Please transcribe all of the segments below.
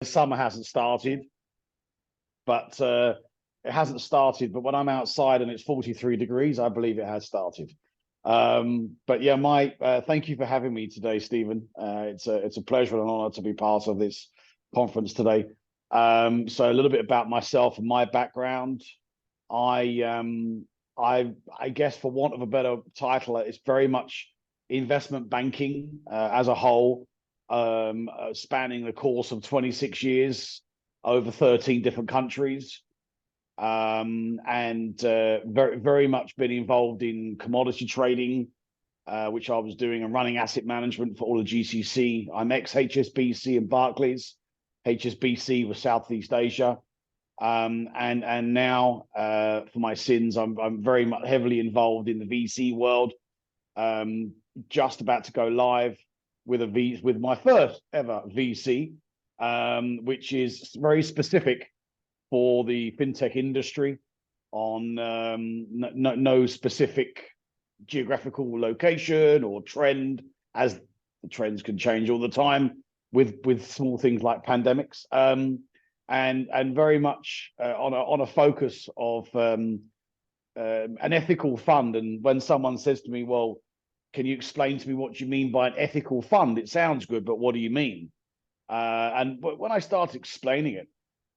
summer hasn't started, but it hasn't started. But when I'm outside and it's 43 degrees, I believe it has started. But yeah, thank you for having me today, Stephen. It's a pleasure and an honor to be part of this conference today. So a little bit about myself and my background. I guess, for want of a better title, it's very much investment banking as a whole, spanning the course of 26 years over 13 different countries, and very much been involved in commodity trading, which I was doing, and running asset management for all of GCC. I'm ex-HSBC and Barclays. HSBC was Southeast Asia. And now, for my sins, I'm very much heavily involved in the VC world. Just about to go live with my first ever VC, which is very specific for the fintech industry, on no specific geographical location or trend, as the trends can change all the time with small things like pandemics. And very much on a focus of an ethical fund. And when someone says to me, well, can you explain to me what you mean by an ethical fund? It sounds good, but what do you mean? And when I started explaining it,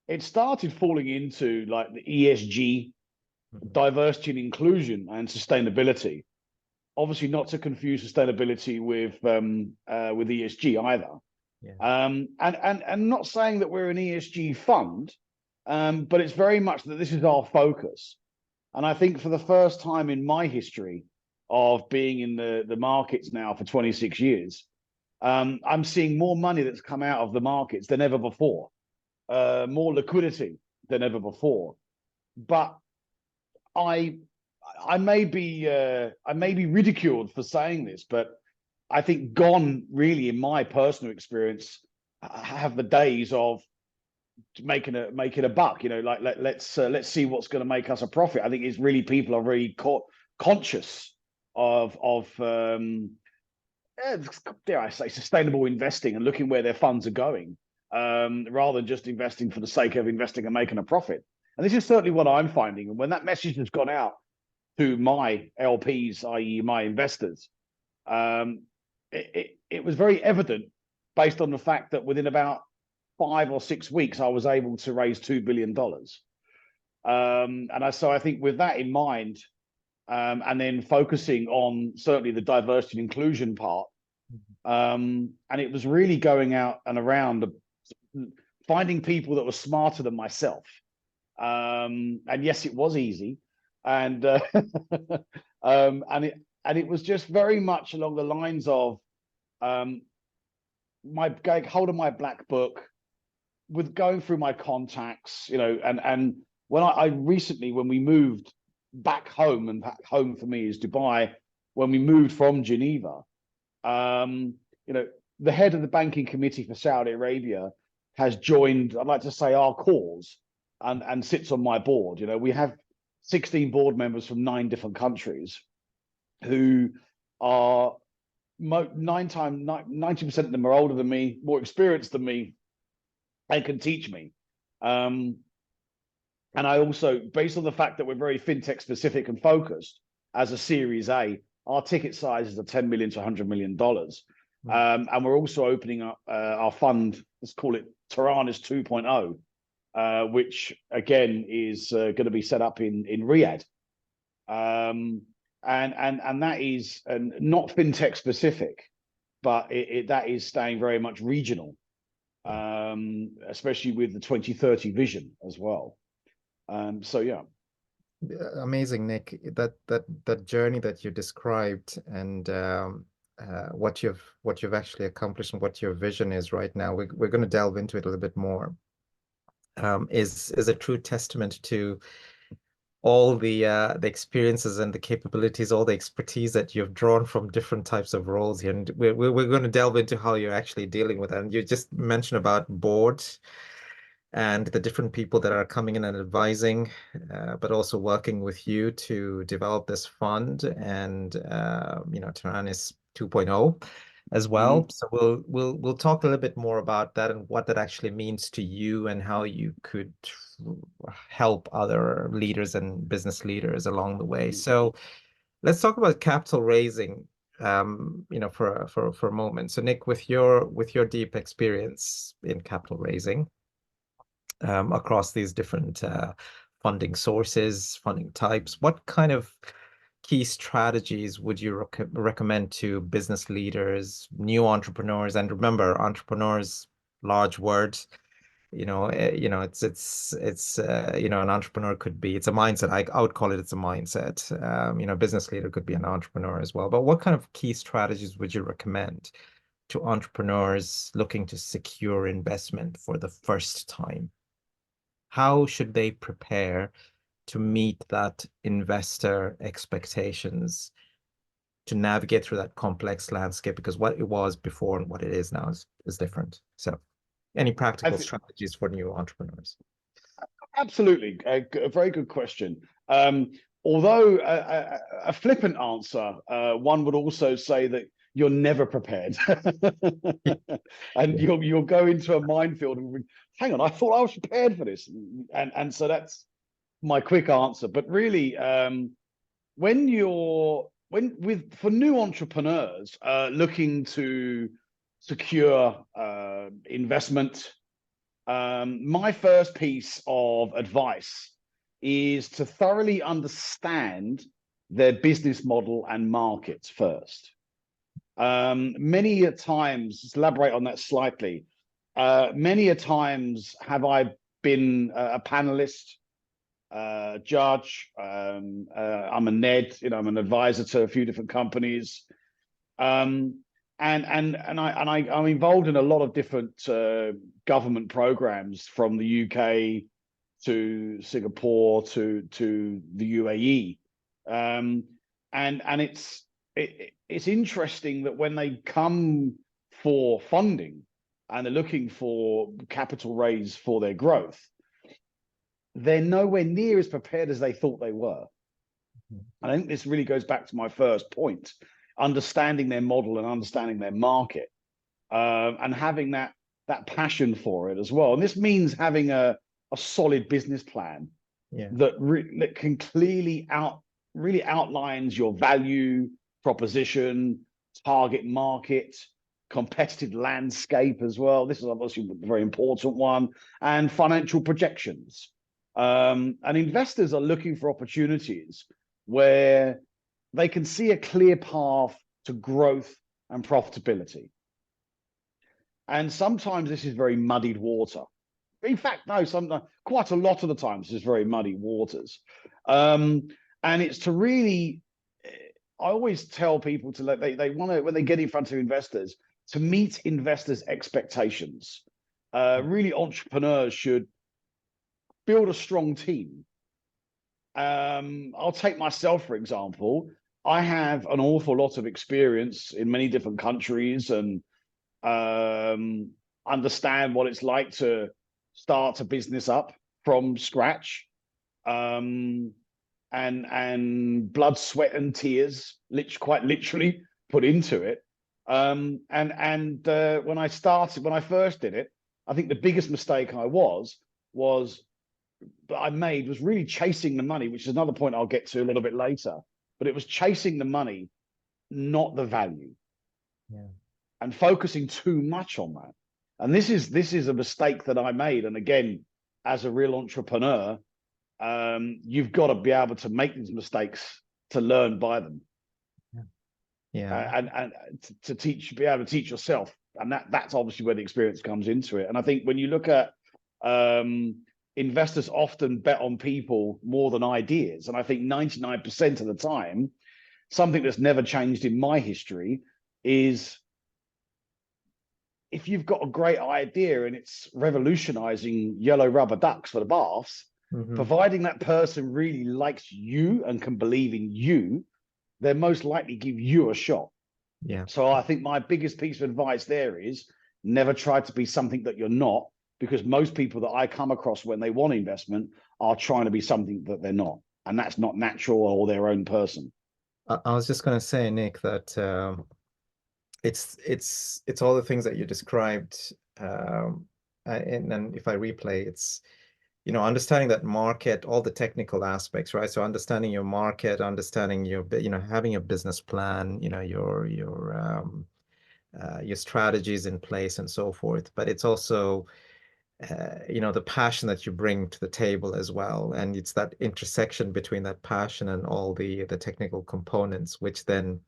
it started falling into like the ESG, diversity and inclusion, and sustainability. Obviously, not to confuse sustainability with ESG either. Yeah. And not saying that we're an ESG fund, but it's very much that this is our focus. And I think for the first time in my history of being in the markets now for 26 years, I'm seeing more money that's come out of the markets than ever before, more liquidity than ever before. But I may be ridiculed for saying this, but I think gone, really, in my personal experience, have the days of making a buck. You know, like let's see what's going to make us a profit. I think it's really, people are really conscious of dare I say, sustainable investing and looking where their funds are going, rather than just investing for the sake of investing and making a profit. And this is certainly what I'm finding. And when that message has gone out to my LPs, i.e. my investors, it was very evident, based on the fact that within about 5 or 6 weeks, I was able to raise $2 billion. So I think with that in mind, and then focusing on certainly the diversity and inclusion part, and it was really going out and around, finding people that were smarter than myself. And yes, it was easy. And it was just very much along the lines of going hold of my black book, with going through my contacts, you know, and when I recently, when we moved back home, and back home for me is Dubai, when we moved from Geneva, you know, the head of the banking committee for Saudi Arabia has joined, I'd like to say, our cause, and sits on my board. You know, we have 16 board members from 9 different countries who are 90% of them are older than me, more experienced than me, and can teach me. And I also, based on the fact that we're very fintech specific and focused as a Series A, our ticket size is $10 million to $100 million. And we're also opening up our fund, let's call it Taranis 2.0, which again is going to be set up in Riyadh. And that is not fintech specific, but that is staying very much regional, especially with the 2030 vision as well. So yeah. Amazing, Nick. That journey that you described, and what you've actually accomplished, and what your vision is right now, we're going to delve into it a little bit more. Is a true testament to all the experiences and the capabilities, all the expertise that you've drawn from different types of roles here. And we're going to delve into how you're actually dealing with it. And you just mentioned about board and the different people that are coming in and advising, but also working with you to develop this fund and, you know, Taranis 2.0. as Mhm. well. So we'll talk a little bit more about that and what that actually means to you and how you could help other leaders and business leaders along the way. So let's talk about capital raising, for a moment. So Nick, with your deep experience in capital raising, across these different funding sources, funding types, what kind of key strategies would you recommend to business leaders, new entrepreneurs? And remember, entrepreneurs, large word. An entrepreneur could be, it's a mindset. I would call it, it's a mindset. Business leader could be an entrepreneur as well. But what kind of key strategies would you recommend to entrepreneurs looking to secure investment for the first time? How should they prepare to meet that investor expectations, to navigate through that complex landscape? Because what it was before and what it is now is different. So any I practical think strategies for new entrepreneurs? absolutely a very good question. Although a flippant answer, one would also say that you're never prepared, and Yeah. you'll go into a minefield and hang on, I thought I was prepared for this, and so that's my quick answer. But really, when you're when with for new entrepreneurs looking to secure investment, my first piece of advice is to thoroughly understand their business model and markets first. Many a times, just elaborate on that slightly. Many a times have I been a panelist, judge. I'm a NED, I'm an advisor to a few different companies. I'm involved in a lot of different government programs, from the UK to Singapore to the UAE. It's interesting that when they come for funding and they're looking for capital raise for their growth, they're nowhere near as prepared as they thought they were. I think this really goes back to my first point: understanding their model and understanding their market, and having that passion for it as well. And this means having a solid business plan Yeah. that can really outlines your value proposition, target market, competitive landscape as well. This is obviously a very important one, and financial projections. And investors are looking for opportunities where they can see a clear path to growth and profitability. And sometimes this is very muddied water. In fact, no, sometimes, quite a lot of the times, this is very muddy waters. And it's to really, I always tell people to they want to, when they get in front of investors, to meet investors' expectations. Really, entrepreneurs should build a strong team. I'll take myself, for example. I have an awful lot of experience in many different countries, and understand what it's like to start a business up from scratch, and blood, sweat, and tears, quite literally put into it. When I first did it, I think the biggest mistake I made was really chasing the money, which is another point I'll get to a little bit later. But it was chasing the money, not the value, Yeah. and focusing too much on that. And this is a mistake that I made. And again, as a real entrepreneur, you've got to be able to make these mistakes to learn by them, Yeah. and to be able to teach yourself. And that's obviously where the experience comes into it. And I think when you look at investors often bet on people more than ideas. And I think 99% of the time, something that's never changed in my history is, if you've got a great idea and it's revolutionizing yellow rubber ducks for the baths, Mm-hmm. providing that person really likes you and can believe in you, they're most likely give you a shot. Yeah. So I think my biggest piece of advice there is, never try to be something that you're not, because most people that I come across when they want investment are trying to be something that they're not, and that's not natural or their own person. I was just going to say, Nick, that it's all the things that you described. And if I replay, it's, you know, understanding that market, all the technical aspects, right? So understanding your market, understanding you know, having a business plan, you know, your strategies in place and so forth. But it's also, you know, the passion that you bring to the table as well. And it's that intersection between that passion and all the technical components, which then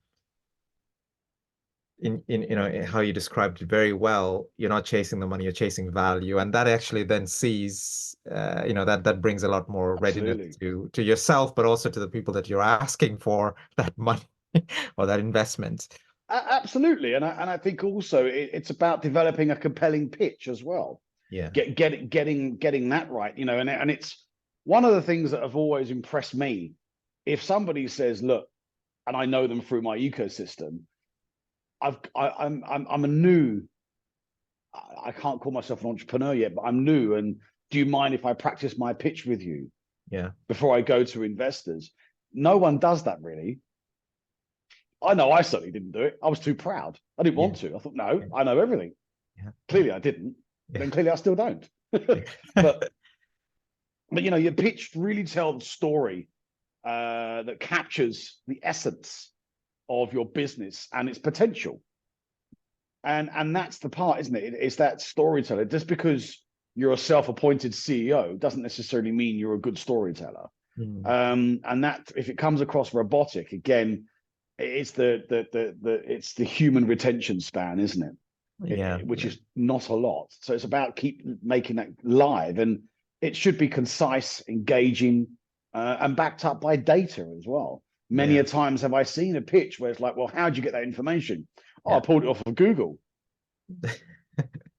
in you know, how you described it very well, you're not chasing the money, you're chasing value, and that actually then sees, you know, that brings a lot more readiness Absolutely. to yourself, but also to the people that you're asking for that money or that investment. Absolutely, and I think also it's about developing a compelling pitch as well. Yeah, Getting that right, you know, and it's one of the things that have always impressed me. If somebody says, "Look," and I know them through my ecosystem, I'm a new. I can't call myself an entrepreneur yet, but I'm new. And do you mind if I practice my pitch with you yeah, before I go to investors? No one does that really. I know I certainly didn't do it. I was too proud. I didn't yeah, want to. I thought, no, yeah, I know everything. yeah, yeah, Clearly I didn't. yeah. Then clearly I still don't. but but you know, your pitch really tells the story that captures the essence of your business and its potential. And that's the part, isn't it? It's that storyteller. Just because you're a self-appointed CEO doesn't necessarily mean you're a good storyteller. Mm. And that if it comes across robotic, again, it's it's the human retention span, isn't it? Yeah, Which yeah, is not a lot. So it's about keep making that live, and it should be concise, engaging, and backed up by data as well. Many yeah, a times have I seen a pitch where it's like, well, how'd you get that information? Oh, I yeah. pulled it off of Google.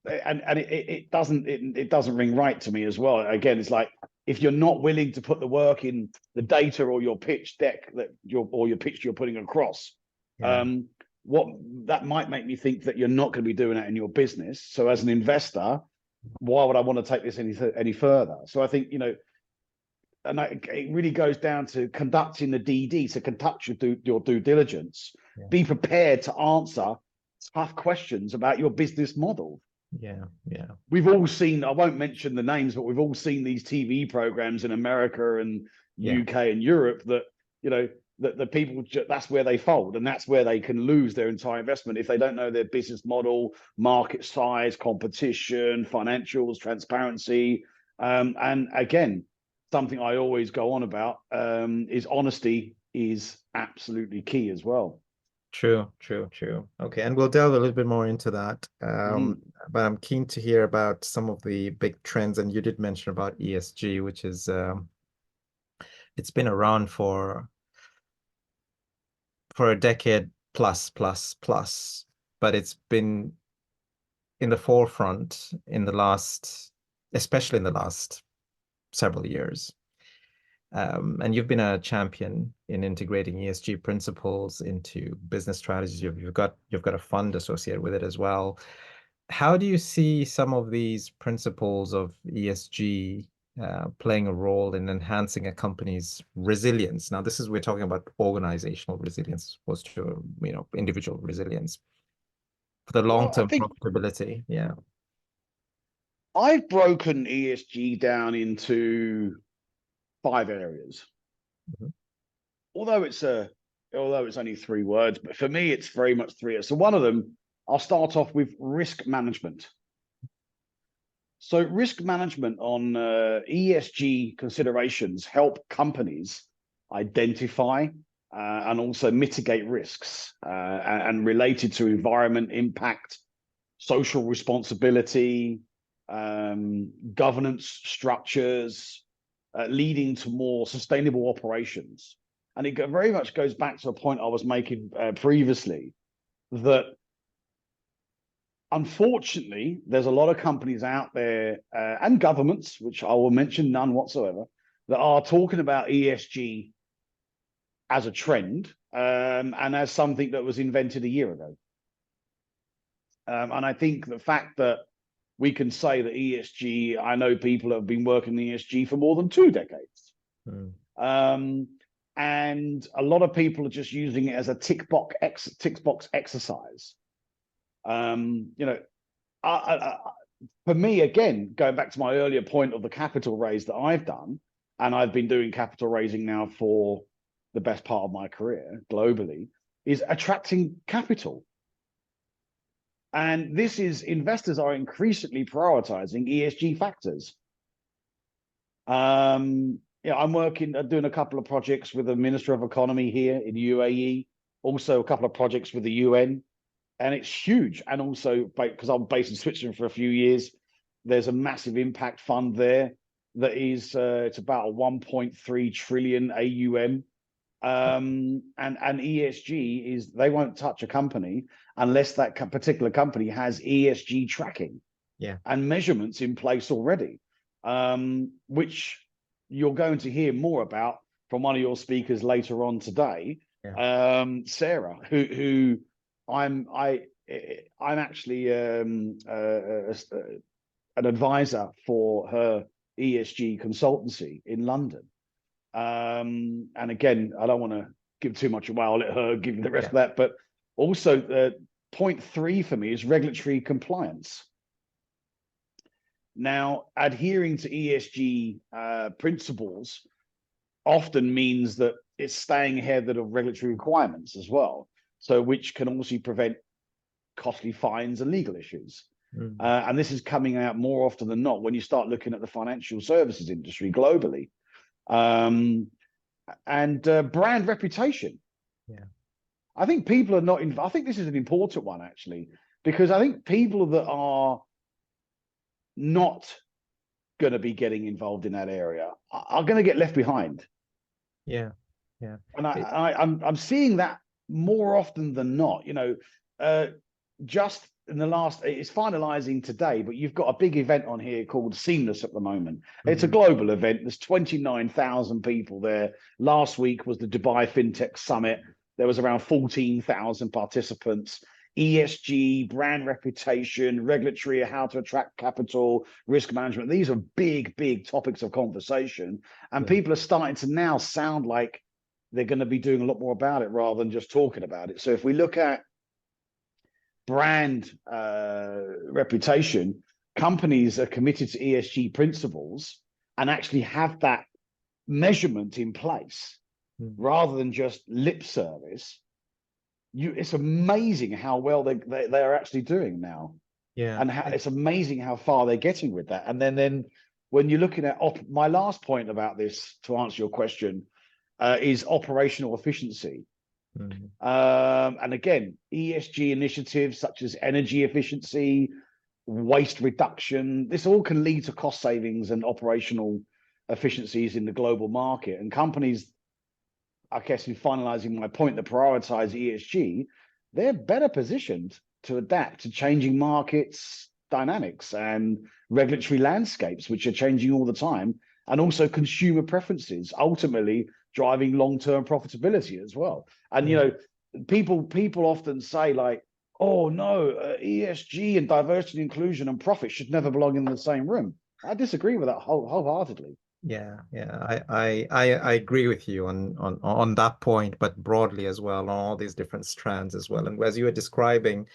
And it doesn't ring right to me as well. Again, it's like if you're not willing to put the work in the data or your pitch deck your pitch you're putting across, Yeah, um, what that might make me think that you're not going to be doing that in your business. So as an investor, why would I want to take this any further? So I think, you know, it really goes down to conducting the DD, to conduct your due diligence. yeah, Be prepared to answer tough questions about your business model. yeah, yeah, We've all seen, I won't mention the names, but we've all seen these TV programs in America and yeah, UK and Europe that, you know, that the people, that's where they fold, and that's where they can lose their entire investment if they don't know their business model, market size, competition, financials, transparency. And again, something I always go on about is honesty is absolutely key as well. True, true, true. Okay, and we'll delve a little bit more into that. Mhm. But I'm keen to hear about some of the big trends, and you did mention about ESG, which is it's been around for a decade plus, but it's been in the forefront in the last, especially in the last several years. And you've been a champion in integrating ESG principles into business strategies. You've got a fund associated with it as well. How do you see some of these principles of ESG playing a role in enhancing a company's resilience? Now, this is we're talking about organizational resilience as opposed to, you know, individual resilience for the Well, I long-term think profitability. Yeah. I've broken ESG down into 5 areas. Mhm. Although it's only 3 words, but for me it's very much three. So one of them, I'll start off with risk management. So risk management on ESG considerations help companies identify and also mitigate risks and related to environment impact, social responsibility, governance structures, leading to more sustainable operations. And it very much goes back to a point I was making previously that unfortunately, there's a lot of companies out there and governments, which I will mention none whatsoever, that are talking about ESG as a trend and as something that was invented a year ago. And I think the fact that we can say that ESG, I know people have been working in ESG for more than 2 decades. Mm. Um, and a lot of people are just using it as a tick box exercise. You know, for me, again, going back to my earlier point of the capital raise that I've done, and I've been doing capital raising now for the best part of my career globally, is attracting capital. And this is, investors are increasingly prioritizing ESG factors. Yeah, I'm doing a couple of projects with the Minister of Economy here in UAE, also a couple of projects with the UN, and it's huge. And also, because I'm based in Switzerland for a few years, there's a massive impact fund there that is, it's about a 1.3 trillion AUM. And ESG is, they won't touch a company unless that particular company has ESG tracking, and measurements in place already, which you're going to hear more about from one of your speakers later on today, Sarah, who I'm actually an advisor for her ESG consultancy in London. And again, I don't want to give too much away. I'll let her give you the rest of that. But also, point 3 for me is regulatory compliance. Now, adhering to ESG principles often means that it's staying ahead of regulatory requirements as well. So, which can also prevent costly fines and legal issues. And this is coming out more often than not when you start looking at the financial services industry globally. And brand reputation. I think people are not I think this is an important one, actually, because I think people that are not going to be getting involved in that area are going to get left behind. And I'm seeing that more often than not. You know, just in the last, it's finalizing today, but you've got a big event on here called Seamless at the moment. It's a global event. There's 29,000 people there. Last week was the Dubai FinTech Summit. There was around 14,000 participants. ESG, brand reputation, regulatory, how to attract capital, risk management. These are big, big topics of conversation. And people are starting to now sound like they're going to be doing a lot more about it rather than just talking about it. So if we look at brand reputation, companies are committed to ESG principles and actually have that measurement in place rather than just lip service. It's amazing how well they are actually doing now. And it's amazing how far they're getting with that. And then when you're looking at my last point about this, to answer your question, is operational efficiency. And again, ESG initiatives such as energy efficiency, waste reduction, this all can lead to cost savings and operational efficiencies in the global market. And companies, I guess, in finalizing my point, that prioritize ESG, they're better positioned to adapt to changing markets dynamics and regulatory landscapes, which are changing all the time, and also consumer preferences, ultimately driving long-term profitability as well. And you know, people often say, like, oh no, ESG and diversity, inclusion, and profit should never belong in the same room. I disagree with that wholeheartedly. I agree with you on that point, but broadly as well, on all these different strands as well. And as you were describing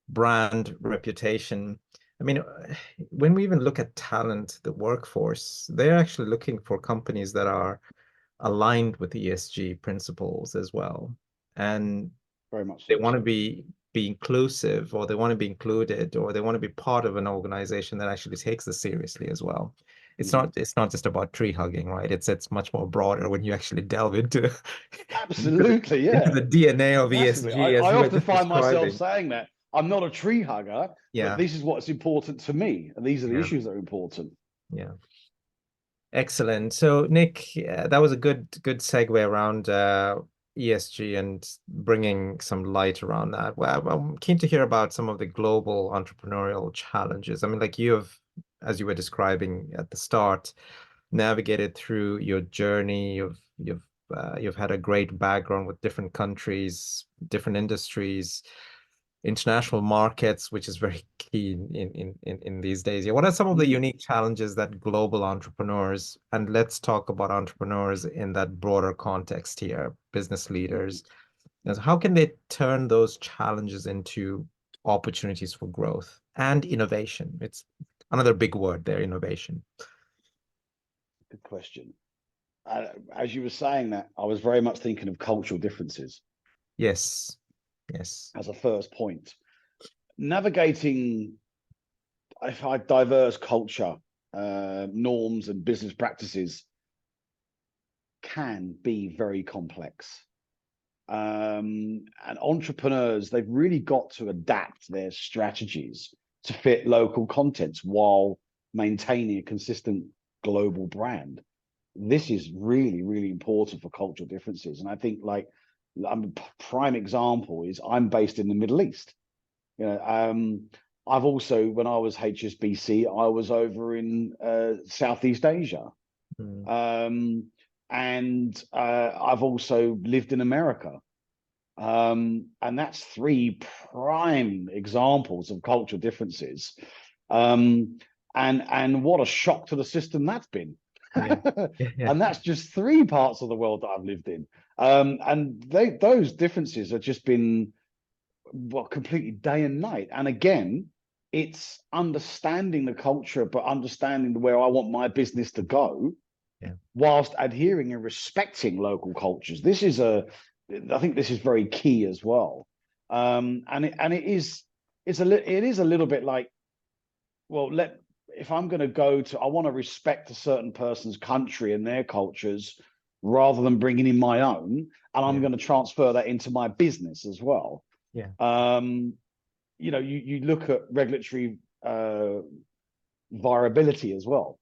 brand reputation, I mean, when we even look at talent, the workforce, they're actually looking for companies that are aligned with ESG principles as well. And very much they want to be inclusive, or they want to be included, or they want to be part of an organization that actually takes this seriously as well. It's not just about tree hugging, right? It's much more broader when you actually delve into absolutely into the DNA of massively. ESG. I often find myself saying that I'm not a tree hugger, but this is what's important to me, and these are the issues that are important. Excellent. So Nick, that was a good segue around ESG and bringing some light around that. Well, I'm keen to hear about some of the global entrepreneurial challenges. I mean, like, you have, as you were describing at the start, navigated through your journey. You've had a great background with different countries, different industries, international markets, which is very key in these days. What are some of the unique challenges that global entrepreneurs, and let's talk about entrepreneurs in that broader context here, business leaders, how can they turn those challenges into opportunities for growth and innovation? It's another big word there, innovation. Good question. As you were saying that, I was very much thinking of cultural differences. Yes. Yes. As a first point. Navigating diverse culture, norms, and business practices can be very complex. And entrepreneurs, they've really got to adapt their strategies to fit local contexts while maintaining a consistent global brand. This is really, really important for cultural differences. And I think, like, a prime example is I'm based in the Middle East. I've also, when I was HSBC, I was over in Southeast Asia. And I've also lived in America. And that's three prime examples of cultural differences. And what a shock to the system that's been. Yeah. Yeah. And that's just three parts of the world that I've lived in. And those differences have just been completely day and night. And again, it's understanding the culture, but understanding where I want my business to go, whilst adhering and respecting local cultures. I think this is very key as well. And it is a little bit like, well, if I'm going to I want to respect a certain person's country and their cultures rather than bringing in my own, and I'm going to transfer that into my business as well. Yeah. You look at regulatory viability as well.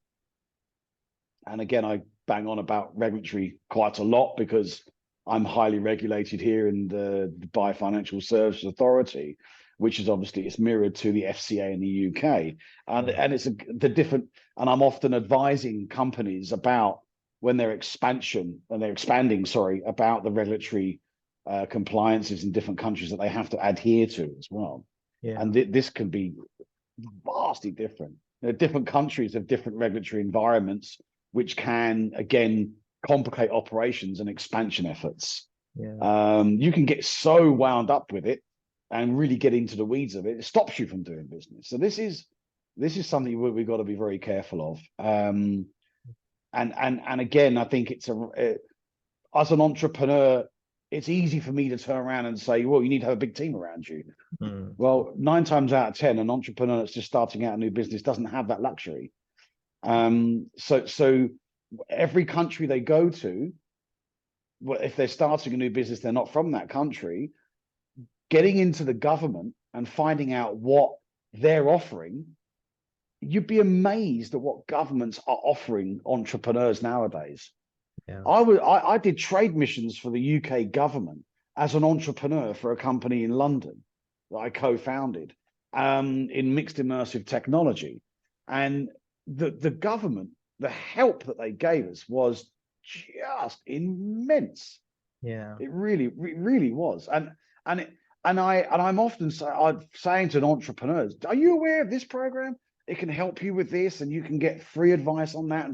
And again, I bang on about regulatory quite a lot because I'm highly regulated here in the Dubai Financial Services Authority, which is obviously it's mirrored to the FCA in the UK, and it's the different. And I'm often advising companies about when they're expanding, about the regulatory compliances in different countries that they have to adhere to as well. Yeah. And this can be vastly different. Different countries have different regulatory environments, which can again complicate operations and expansion efforts. Yeah. You can get so wound up with it and really get into the weeds of it. It stops you from doing business. So this is something we've got to be very careful of. And again, I think as an entrepreneur, it's easy for me to turn around and say, well, you need to have a big team around you. Well, 9 times out of 10, an entrepreneur that's just starting out a new business doesn't have that luxury. So every country they go to, if they're starting a new business, they're not from that country, getting into the government and finding out what they're offering, you'd be amazed at what governments are offering entrepreneurs nowadays. Yeah. I did trade missions for the UK government as an entrepreneur for a company in London that I co-founded in mixed immersive technology. And the government, the help that they gave us was just immense. Yeah. It really was. And I'm often saying to entrepreneurs, are you aware of this program? It can help you with this, and you can get free advice on that.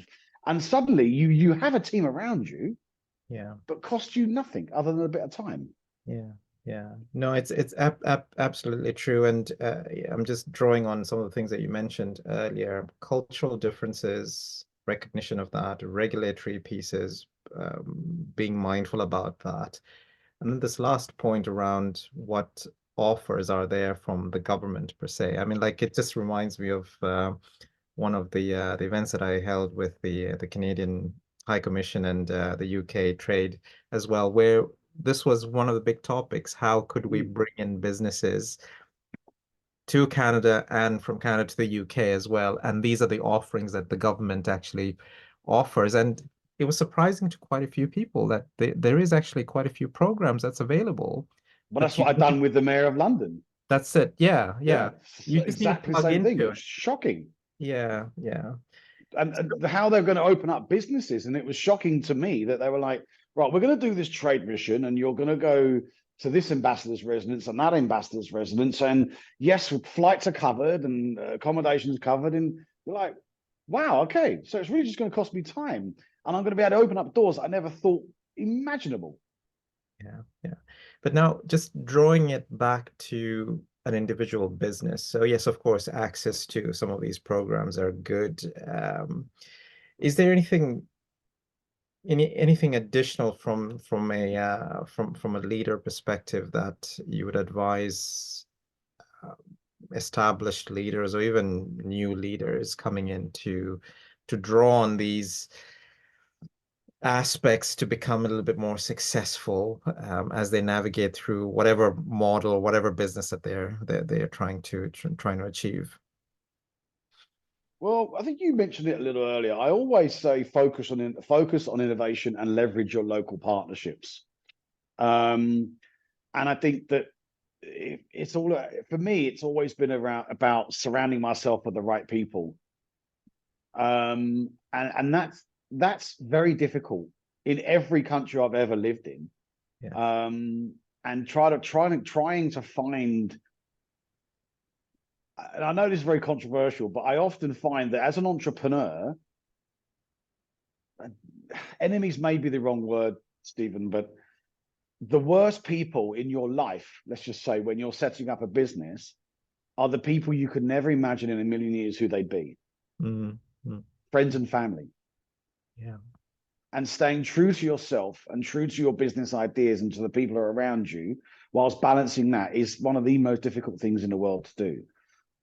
And suddenly you have a team around you, but cost you nothing other than a bit of time. Yeah. No, it's absolutely true. And I'm just drawing on some of the things that you mentioned earlier: cultural differences, recognition of that, regulatory pieces, being mindful about that. And then this last point around what offers are there from the government per se. I mean, like, it just reminds me of one of the events that I held with the Canadian High Commission and the UK Trade as well, where this was one of the big topics. How could we bring in businesses to Canada and from Canada to the UK as well? And these are the offerings that the government actually offers. And it was surprising to quite a few people that there is actually quite a few programs that's available. Well, that's what I've done with the Mayor of London. That's it. Yeah. You just need to exactly the plug same thing. into It was shocking. Yeah. And how they're going to open up businesses. And it was shocking to me that they were like, right, we're going to do this trade mission and you're going to go to this ambassador's residence and that ambassador's residence. And yes, flights are covered and accommodations covered. And you're like, wow, okay. So it's really just going to cost me time. And I'm going to be able to open up doors I never thought imaginable. Yeah. But now just drawing it back to an individual business. So yes, of course, access to some of these programs are good. Is there anything additional from a leader perspective that you would advise established leaders or even new leaders coming in to draw on these aspects to become a little bit more successful as they navigate through whatever model, whatever business that they're trying to achieve? Well, I think you mentioned it a little earlier. I always say focus on innovation and leverage your local partnerships. And I think that it's all, for me, it's always been about surrounding myself with the right people. And that's very difficult in every country I've ever lived in. Yeah. And trying to find, and I know this is very controversial, but I often find that as an entrepreneur, enemies may be the wrong word, Stephen, but the worst people in your life, let's just say when you're setting up a business, are the people you could never imagine in a million years who they'd be. Mm-hmm. Friends and family. Yeah. And staying true to yourself and true to your business ideas and to the people around you, whilst balancing that, is one of the most difficult things in the world to do.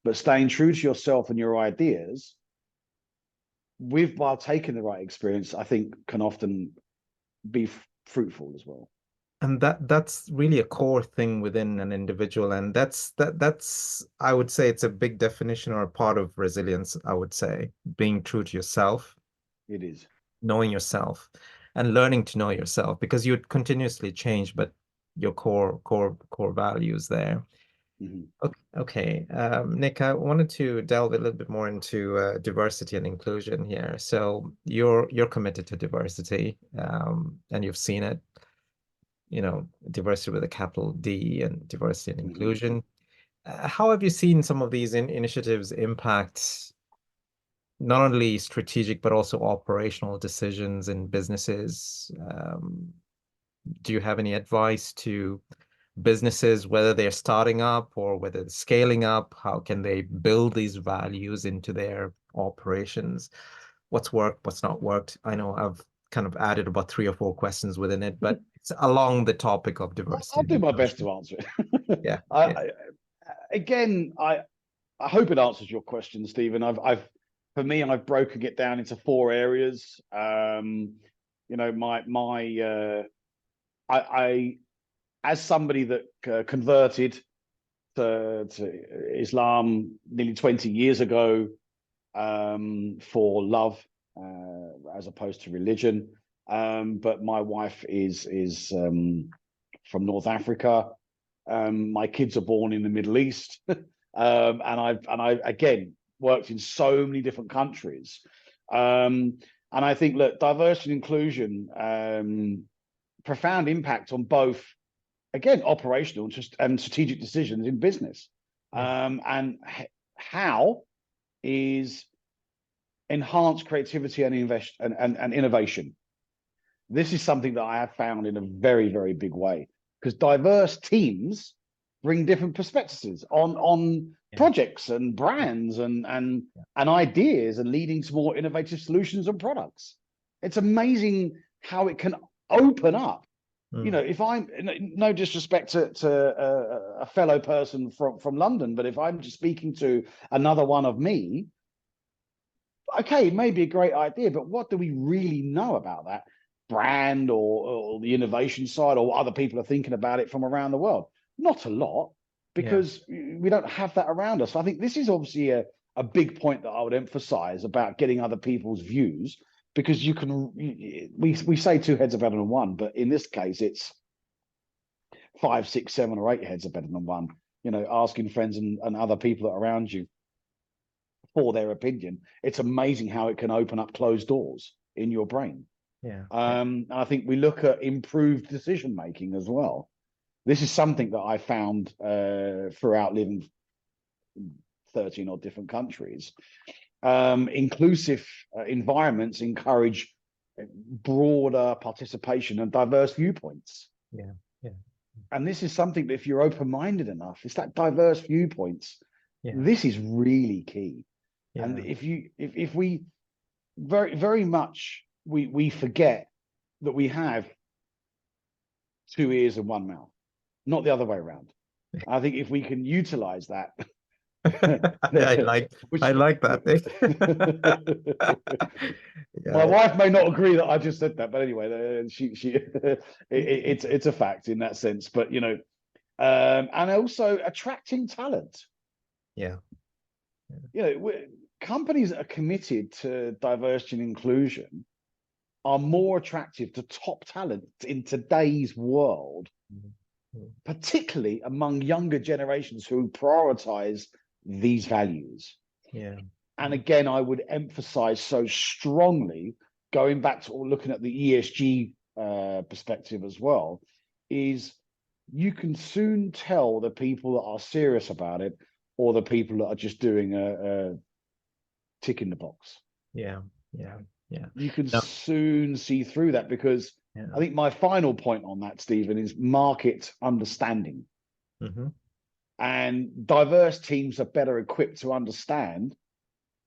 But staying true to yourself and your ideas, while taking the right experience, I think can often be fruitful as well. And that's really a core thing within an individual, and that's I would say it's a big definition or a part of resilience, I would say, being true to yourself, It is. knowing yourself, and learning to know yourself, because you continuously change, but your core values there. Mm-hmm. Okay. Nick, I wanted to delve a little bit more into diversity and inclusion here. So you're committed to diversity, and you've seen it, diversity with a capital D and diversity and Mm-hmm. inclusion. How have you seen some of these initiatives impact not only strategic but also operational decisions in businesses? Do you have any advice to businesses, whether they're starting up or whether they're scaling up? How can they build these values into their operations? What's worked, what's not worked? I know I've kind of added about 3 or 4 questions within it, but it's along the topic of diversity I'll and do my best inclusion. to answer it. Yeah, yeah, Again, I hope it answers your question, Stephen. For me, I've broken it down into 4 areas. I as somebody that converted to Islam nearly 20 years ago, for love, as opposed to religion. But my wife is from North Africa. My kids are born in the Middle East, and I again worked in so many different countries. And I think, look, diversity and inclusion, profound impact on both, again, operational and strategic decisions in business. yeah, And how is enhanced creativity and innovation. This is something that I have found in a very, very big way, because diverse teams bring different perspectives on yeah, projects and brands and ideas, and leading to more innovative solutions and products. It's amazing how it can open up. mm, If I'm, no disrespect to a fellow person from London, but if I'm just speaking to another one of me, okay, it may be a great idea, but what do we really know about that brand, or the innovation side, or other people are thinking about it from around the world? Not a lot, yeah, because we don't have that around us. So I think this is obviously a big point that I would emphasize about getting other people's views, because we say 2 heads are better than one, but in this case, it's 5, 6, 7, or 8 heads are better than one. Asking friends and other people around you for their opinion. It's amazing how it can open up closed doors in your brain. yeah, yeah, And I think we look at improved decision making as well. This is something that I found throughout living 13 or different countries. Inclusive environments encourage broader participation and diverse viewpoints. yeah, yeah. And this is something that if you're open-minded enough, it's that diverse viewpoints. Yeah. This is really key. And Yeah. if we very much we forget that we have two ears and one mouth, not the other way around. I think if we can utilize that, I like which I like that, Nick. my Yeah. wife may not agree that I just said that, but anyway, it's a fact in that sense. But and also attracting talent. Yeah. Companies that are committed to diversity and inclusion are more attractive to top talent in today's world, Mhm. particularly among younger generations who prioritize these values. Yeah. And again, I would emphasize so strongly, going back to looking at the ESG perspective as well, is you can soon tell the people that are serious about it or the people that are just doing a tick in the box. Yeah. Yeah. Yeah. You can No. soon see through that, because I Yeah. think my final point on that, Stephen, is market understanding. Hmm. And diverse teams are better equipped to understand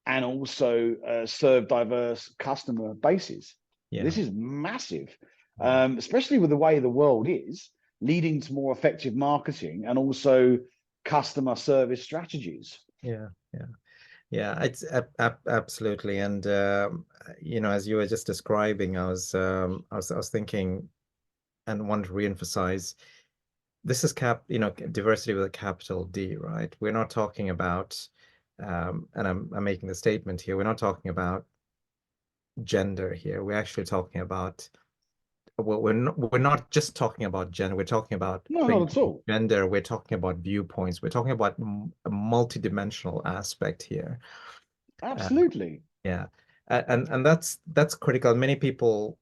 and also serve diverse customer bases. Yeah. This is massive, Yeah. especially with the way the world is, leading to more effective marketing and also customer service strategies. Yeah. Yeah. Yeah, it's absolutely. And as you were just describing, I was thinking and want to reemphasize this is diversity with a capital D, right? We're not talking about and I'm making the statement here, we're not talking about gender here. We're actually talking about, well, we're not just talking about gender. We're talking about No, not things at like all. gender. We're talking about viewpoints. We're talking about a multidimensional aspect here. Uh, Absolutely. yeah, and that's critical. Many people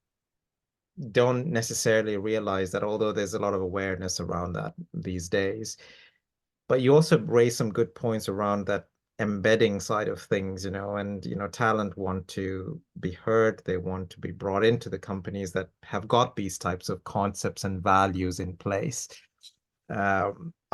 don't necessarily realize that, although there's a lot of awareness around that these days. But you also raise some good points around that embedding side of things, and talent want to be heard. They want to be brought into the companies that have got these types of concepts and values in place. I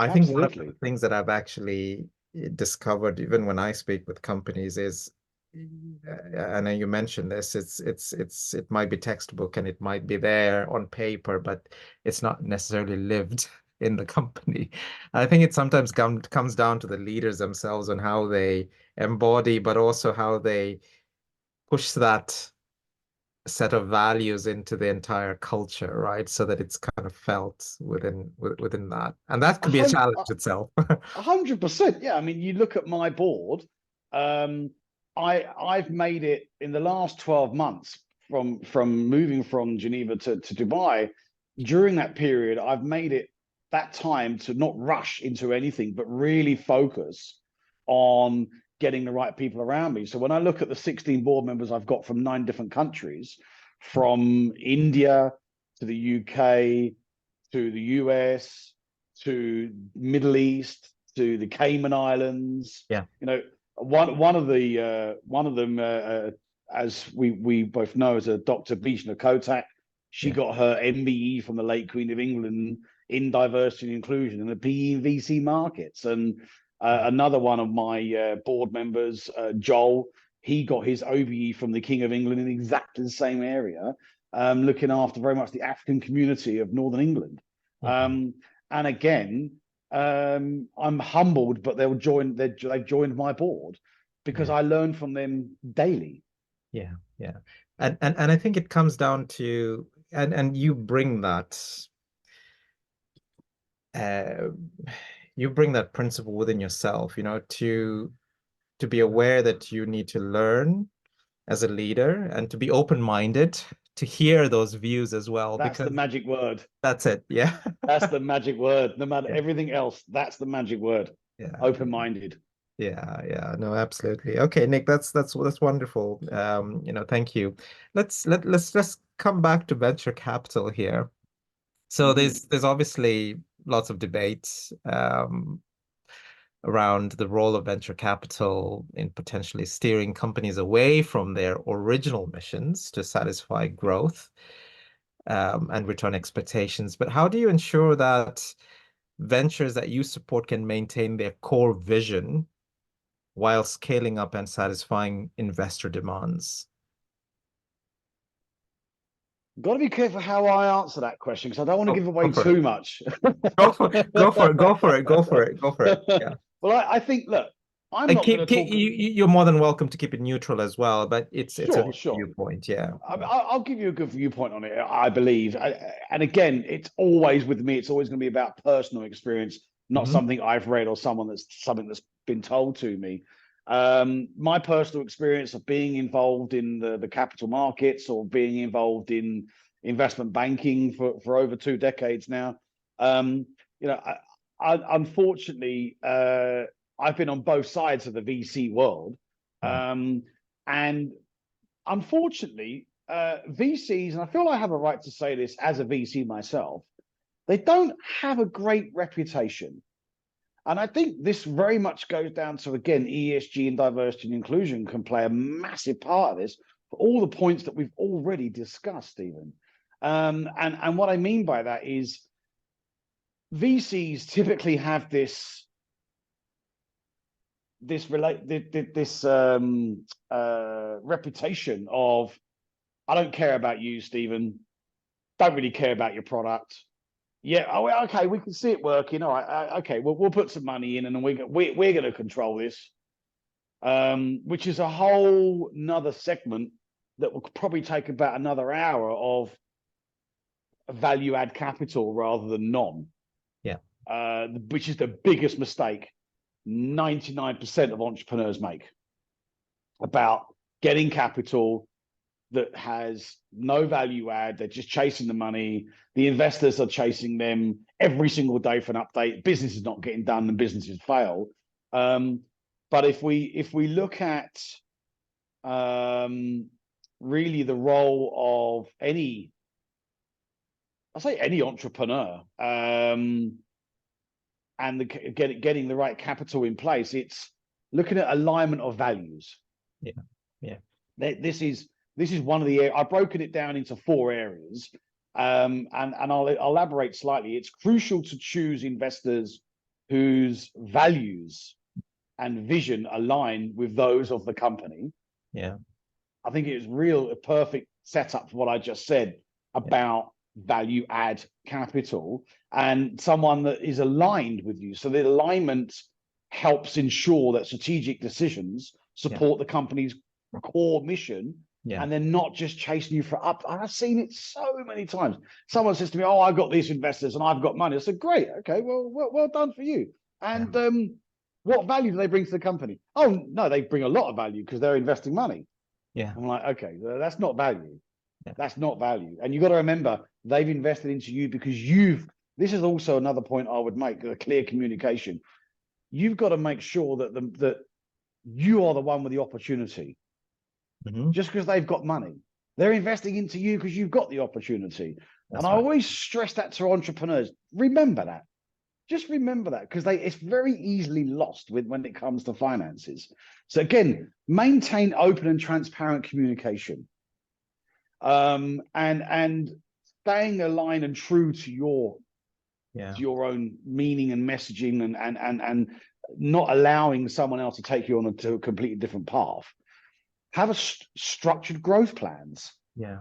think one of the Absolutely. things that I've actually discovered, even when I speak with companies, is, I know you mentioned this, it might be textbook and it might be there on paper, but it's not necessarily lived in the company. I think it sometimes comes down to the leaders themselves and how they embody, but also how they push that set of values into the entire culture, right? So that it's kind of felt within that. And that A could be a hun- challenge itself. 100%. Yeah. I mean, you look at my board. Um, I've made it in the last 12 months from moving from Geneva to Dubai. During that period, I've made it that time to not rush into anything, but really focus on getting the right people around me. So when I look at the 16 board members I've got from 9 different countries, from India to the UK to the US to Middle East to the Cayman Islands. Yeah. One of them, as we both know, is a Dr. Bishna Kotak. She Yeah. got her MBE from the late Queen of England in diversity and inclusion in the PE and VC markets. And another one of my board members, Joel, he got his OBE from the King of England in exactly the same area, looking after very much the African community of Northern England. Yeah. And again, I'm humbled, but they've joined my board because Yeah. I learn from them daily. Yeah. Yeah. And I think it comes down to, and uh you bring that principle within yourself, to be aware that you need to learn as a leader and to be open-minded to hear those views as well, That's the because magic word. that's it. Yeah. That's the magic word. No matter Yeah. everything else, that's the magic word. Yeah. Open-minded. Yeah, yeah, no, absolutely. Okay, Nick, that's wonderful. Thank you. Let's come back to venture capital here. So Mhm. there's obviously lots of debate around the role of venture capital in potentially steering companies away from their original missions to satisfy growth. and return expectations. But how do you ensure that ventures that you support can maintain their core vision while scaling up and satisfying investor demands? Got to be careful how I answer that question because I don't want to give away Go for it. too much. Go for it. Go for it. Go for it. Go for it. Go for it. Yeah. Well, I think, look, I'm And not going to talk. you're more than welcome to keep it neutral as well, but it's a Sure, sure. viewpoint. Yeah. I'll give you a good viewpoint on it, I believe. And again, it's always with me, it's always going to be about personal experience, not Mhm. something I've read or something that's been told to me. My personal experience of being involved in the capital markets or being involved in investment banking for over 2 decades now. You know, unfortunately, I've been on both sides of the VC world. And unfortunately, VCs, and I feel I have a right to say this as a VC myself, they don't have a great reputation. And I think this very much goes down to, again, ESG and diversity and inclusion can play a massive part of this for all the points that we've already discussed, Stephen. And what I mean by that is VCs typically have this reputation of, I don't care about you, Stephen. Don't really care about your product. Yeah, oh, okay, we can see it working. All right, okay, we'll put some money in, and then we're going to control this, which is a whole nother segment that will probably take about another hour of value add capital rather than non. Yeah. Which is the biggest mistake 99% of entrepreneurs make about getting capital that has no value add. They're just chasing the money. The investors are chasing them every single day for an update. Business is not getting done and businesses fail. But if we look at really the role of any entrepreneur, and getting the right capital in place, it's looking at alignment of values. Yeah. This is one of the areas. I've broken it down into 4 areas, and I'll elaborate slightly. It's crucial to choose investors whose values and vision align with those of the company. Yeah. I think it was a perfect setup for what I just said about value add capital, and someone that is aligned with you. So the alignment helps ensure that strategic decisions support the company's core mission, and they're not just chasing you for up. I've seen it so many times. Someone says to me, "Oh, I've got these investors and I've got money." I said, "Great, okay, well done for you." And what value do they bring to the company? Oh no, they bring a lot of value because they're investing money. Yeah. I'm like, okay, that's not value. Yeah. That's not value. And you've got to remember, they've invested into you because this is also another point I would make, a clear communication. You've got to make sure that you are the one with the opportunity. Just because they've got money, they're investing into you because you've got the opportunity. I always stress that to entrepreneurs. Remember that. Just remember that, because it's very easily lost when it comes to finances. So again, maintain open and transparent communication, and staying aligned and true to your own meaning and messaging, and not allowing someone else to take you on to a completely different path. Have structured growth plans. Yeah.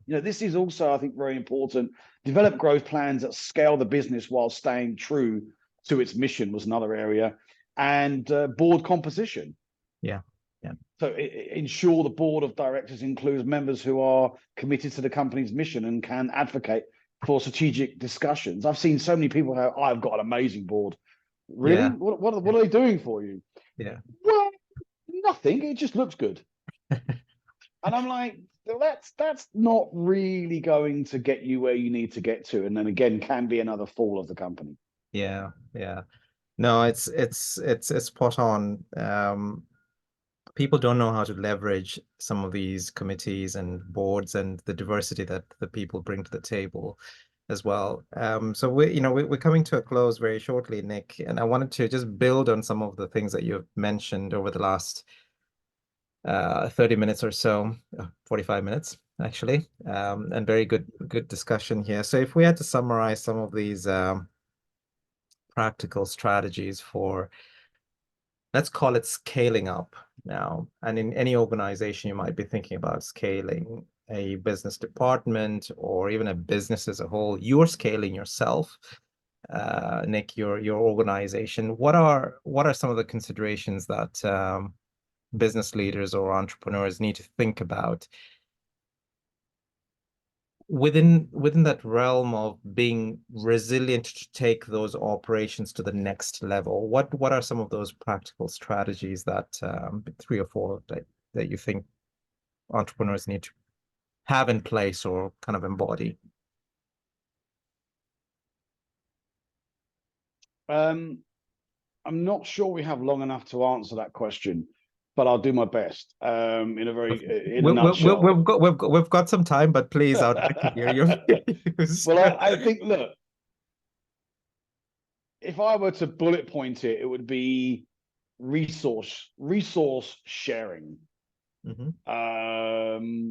This is also, I think, very important. Develop growth plans that scale the business while staying true to its mission was another area. And board composition. Yeah. So ensure the board of directors includes members who are committed to the company's mission and can advocate for strategic discussions. I've seen so many people go, "I've got an amazing board." Really? Yeah. What are they doing for you? Yeah. Well, nothing. It just looks good. And I'm like, that's not really going to get you where you need to get to, and then again can be another fall of the company. Yeah. No, it's spot on. People don't know how to leverage some of these committees and boards and the diversity that the people bring to the table as well. So we're coming to a close very shortly, Nick, and I wanted to just build on some of the things that you've mentioned over the last 30 minutes or so, 45 minutes. actually, and very good discussion here. So if we had to summarize some of these practical strategies for, let's call it scaling up now. And in any organization, you might be thinking about scaling a business department or even a business as a whole. You're scaling yourself, Nick, your organization. What are some of the considerations that business leaders or entrepreneurs need to think about within that realm of being resilient to take those operations to the next level? What are some of those practical strategies that three or four that you think entrepreneurs need to have in place or kind of embody? I'm not sure we have long enough to answer that question, but I'll do my best. In a nutshell. We've got some time, but please, I'd like to hear your views. Well, I think, look, if I were to bullet point it, it would be resource sharing,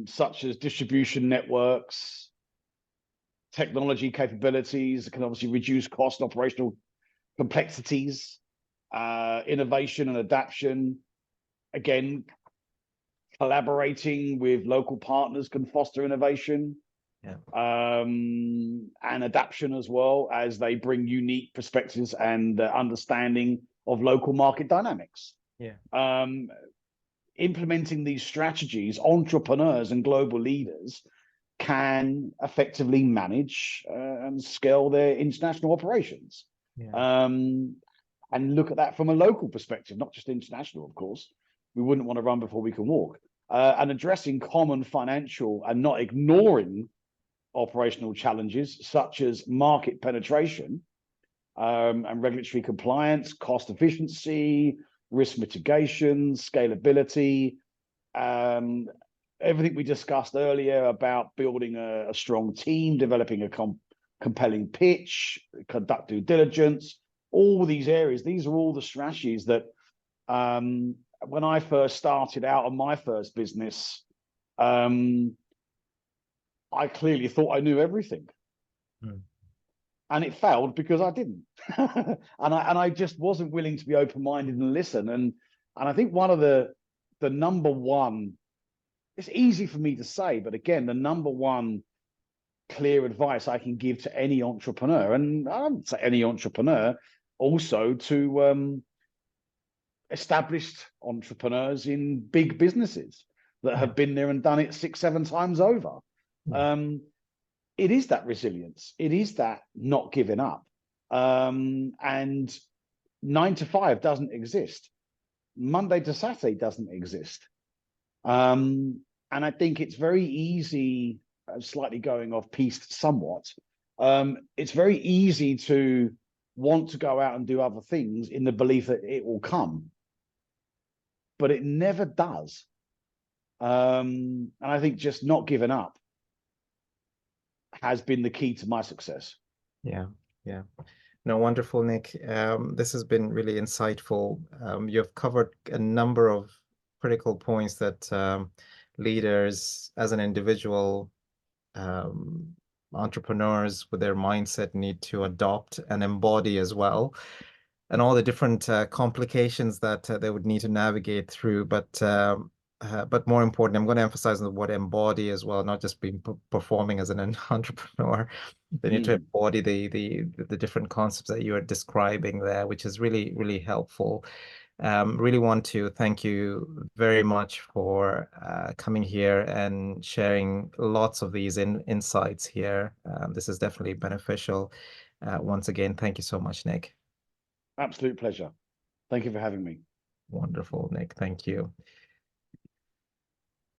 such as distribution networks, technology capabilities that can obviously reduce cost and operational complexities, innovation and adaptation. Again, collaborating with local partners can foster innovation. Yeah. And adaptation as well, as they bring unique perspectives and understanding of local market dynamics. Yeah. Implementing these strategies, entrepreneurs and global leaders can effectively manage and scale their international operations. Yeah. And look at that from a local perspective, not just international, of course. We wouldn't want to run before we can walk. And addressing common financial and not ignoring operational challenges such as market penetration and regulatory compliance, cost efficiency, risk mitigation, scalability, everything we discussed earlier about building a strong team, developing a compelling pitch, conduct due diligence, all these areas. These are all the strategies that when I first started out on my first business, I clearly thought I knew everything. And it failed because I didn't. and I just wasn't willing to be open-minded and listen. And I think one of the number one, it's easy for me to say, but again, the number one clear advice I can give to any entrepreneur, and I don't say any entrepreneur, also to established entrepreneurs in big businesses that have been there and done it 6-7 times over. It is that resilience. It is that not giving up. And 9 to 5 doesn't exist. Monday to Saturday doesn't exist. And I think it's very easy, slightly going off piste somewhat, it's very easy to want to go out and do other things in the belief that it will come. But it never does. And I think just not giving up has been the key to my success. Yeah. No, wonderful, Nick. This has been really insightful. You've covered a number of critical points that leaders, as an individual, entrepreneurs with their mindset need to adopt and embody as well, and all the different complications that they would need to navigate through. But more important, I'm going to emphasize on the word embody as well, not just being performing as an entrepreneur. They need to embody the different concepts that you are describing there, which is really, really helpful. Really want to thank you very much for coming here and sharing lots of these insights here. This is definitely beneficial. Once again, thank you so much, Nick. Absolute pleasure. Thank you for having me. Wonderful, Nick. Thank you.